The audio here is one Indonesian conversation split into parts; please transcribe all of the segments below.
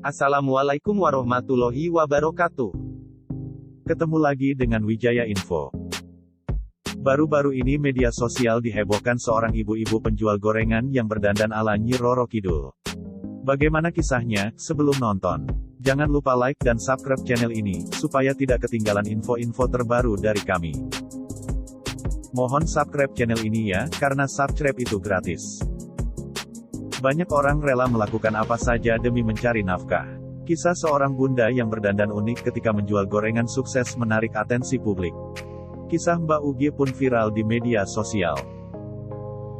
Assalamualaikum warahmatullahi wabarakatuh. Ketemu lagi dengan Wijaya Info. Baru-baru ini media sosial dihebohkan seorang ibu-ibu penjual gorengan yang berdandan ala Nyi Roro Kidul. Bagaimana kisahnya? Sebelum nonton, jangan lupa like dan subscribe channel ini, supaya tidak ketinggalan info-info terbaru dari kami. Mohon subscribe channel ini ya, karena subscribe itu gratis. Banyak orang rela melakukan apa saja demi mencari nafkah. Kisah seorang bunda yang berdandan unik ketika menjual gorengan sukses menarik atensi publik. Kisah Mbak Ugi pun viral di media sosial.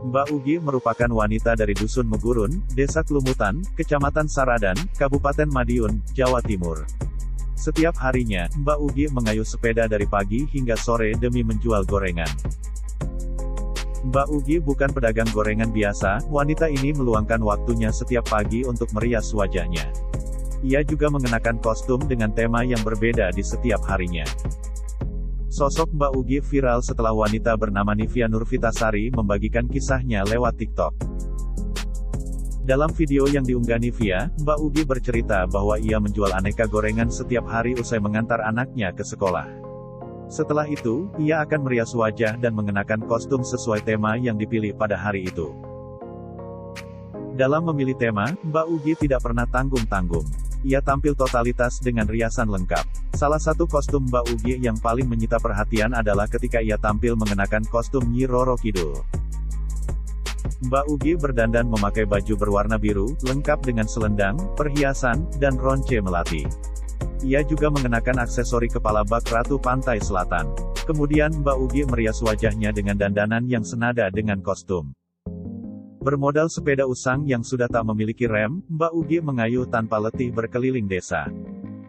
Mbak Ugi merupakan wanita dari Dusun Megurun, Desa Kelumutan, Kecamatan Saradan, Kabupaten Madiun, Jawa Timur. Setiap harinya, Mbak Ugi mengayuh sepeda dari pagi hingga sore demi menjual gorengan. Mbak Ugi bukan pedagang gorengan biasa, wanita ini meluangkan waktunya setiap pagi untuk merias wajahnya. Ia juga mengenakan kostum dengan tema yang berbeda di setiap harinya. Sosok Mbak Ugi viral setelah wanita bernama Nivia Nurvitasari membagikan kisahnya lewat TikTok. Dalam video yang diunggah Nivia, Mbak Ugi bercerita bahwa ia menjual aneka gorengan setiap hari usai mengantar anaknya ke sekolah. Setelah itu, ia akan merias wajah dan mengenakan kostum sesuai tema yang dipilih pada hari itu. Dalam memilih tema, Mbak Ugi tidak pernah tanggung-tanggung. Ia tampil totalitas dengan riasan lengkap. Salah satu kostum Mbak Ugi yang paling menyita perhatian adalah ketika ia tampil mengenakan kostum Nyi Roro Kidul. Mbak Ugi berdandan memakai baju berwarna biru, lengkap dengan selendang, perhiasan, dan ronce melati. Ia juga mengenakan aksesori kepala bak Ratu Pantai Selatan. Kemudian Mbak Ugi merias wajahnya dengan dandanan yang senada dengan kostum. Bermodal sepeda usang yang sudah tak memiliki rem, Mbak Ugi mengayuh tanpa letih berkeliling desa.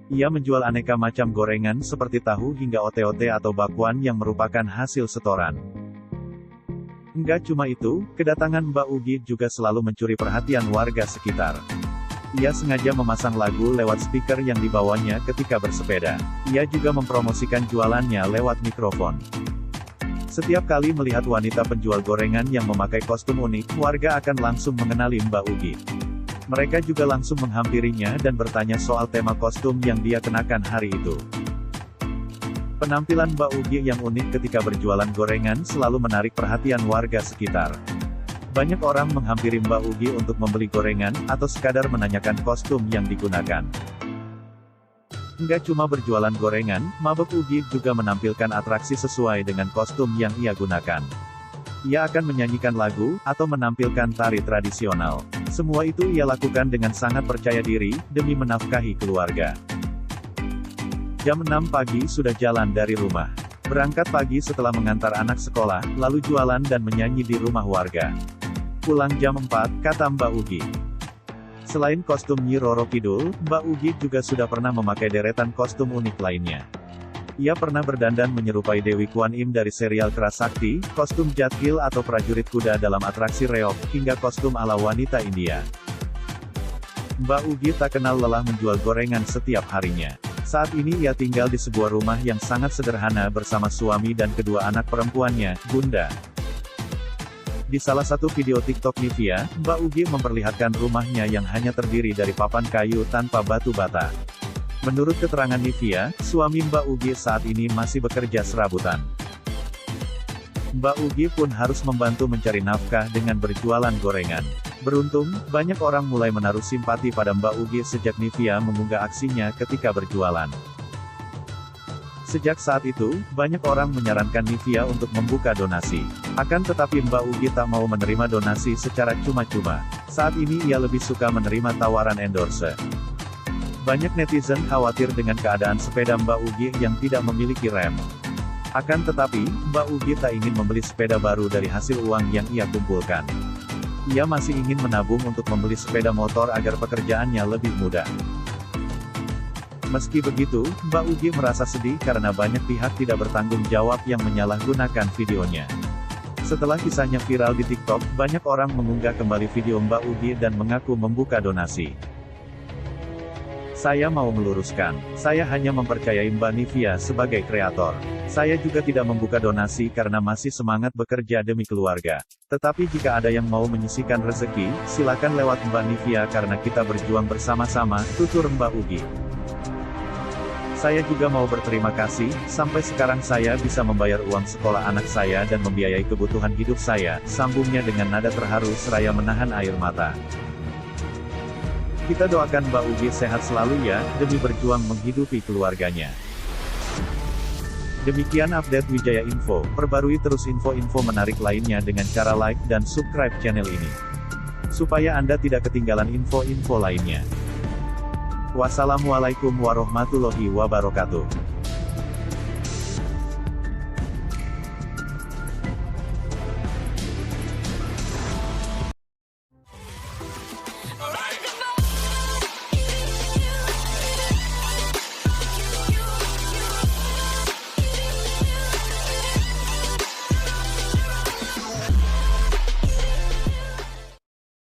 Ia menjual aneka macam gorengan seperti tahu hingga ote-ote atau bakwan yang merupakan hasil setoran. Enggak cuma itu, kedatangan Mbak Ugi juga selalu mencuri perhatian warga sekitar. Ia sengaja memasang lagu lewat speaker yang dibawanya ketika bersepeda. Ia juga mempromosikan jualannya lewat mikrofon. Setiap kali melihat wanita penjual gorengan yang memakai kostum unik, warga akan langsung mengenali Mbak Ugi. Mereka juga langsung menghampirinya dan bertanya soal tema kostum yang dia kenakan hari itu. Penampilan Mbak Ugi yang unik ketika berjualan gorengan selalu menarik perhatian warga sekitar. Banyak orang menghampiri Mbak Ugi untuk membeli gorengan, atau sekadar menanyakan kostum yang digunakan. Enggak cuma berjualan gorengan, Mbak Ugi juga menampilkan atraksi sesuai dengan kostum yang ia gunakan. Ia akan menyanyikan lagu, atau menampilkan tari tradisional. Semua itu ia lakukan dengan sangat percaya diri, demi menafkahi keluarga. Jam 6 pagi sudah jalan dari rumah. Berangkat pagi setelah mengantar anak sekolah, lalu jualan dan menyanyi di rumah warga. Pulang jam 4, kata Mbak Ugi. Selain kostum Nyi Roro Kidul, Mbak Ugi juga sudah pernah memakai deretan kostum unik lainnya. Ia pernah berdandan menyerupai Dewi Kuan Im dari serial Kerasakti, kostum Jatkil atau prajurit kuda dalam atraksi reog, hingga kostum ala wanita India. Mbak Ugi tak kenal lelah menjual gorengan setiap harinya. Saat ini ia tinggal di sebuah rumah yang sangat sederhana bersama suami dan kedua anak perempuannya, Bunda. Di salah satu video TikTok Nivia, Mbak Ugi memperlihatkan rumahnya yang hanya terdiri dari papan kayu tanpa batu bata. Menurut keterangan Nivia, suami Mbak Ugi saat ini masih bekerja serabutan. Mbak Ugi pun harus membantu mencari nafkah dengan berjualan gorengan. Beruntung, banyak orang mulai menaruh simpati pada Mbak Ugi sejak Nivia mengunggah aksinya ketika berjualan. Sejak saat itu, banyak orang menyarankan Nivia untuk membuka donasi. Akan tetapi Mbak Ugi tak mau menerima donasi secara cuma-cuma. Saat ini ia lebih suka menerima tawaran endorse. Banyak netizen khawatir dengan keadaan sepeda Mbak Ugi yang tidak memiliki rem. Akan tetapi, Mbak Ugi tak ingin membeli sepeda baru dari hasil uang yang ia kumpulkan. Ia masih ingin menabung untuk membeli sepeda motor agar pekerjaannya lebih mudah. Meski begitu, Mbak Ugi merasa sedih karena banyak pihak tidak bertanggung jawab yang menyalahgunakan videonya. Setelah kisahnya viral di TikTok, banyak orang mengunggah kembali video Mbak Ugi dan mengaku membuka donasi. Saya mau meluruskan, saya hanya mempercayai Mbak Nivia sebagai kreator. Saya juga tidak membuka donasi karena masih semangat bekerja demi keluarga. Tetapi jika ada yang mau menyisihkan rezeki, silakan lewat Mbak Nivia karena kita berjuang bersama-sama, tutur Mbak Ugi. Saya juga mau berterima kasih, sampai sekarang saya bisa membayar uang sekolah anak saya dan membiayai kebutuhan hidup saya, sambungnya dengan nada terharu seraya menahan air mata. Kita doakan Mbak Ugi sehat selalu ya, demi berjuang menghidupi keluarganya. Demikian update Wijaya Info, perbarui terus info-info menarik lainnya dengan cara like dan subscribe channel ini. Supaya Anda tidak ketinggalan info-info lainnya. Wassalamualaikum warahmatullahi wabarakatuh.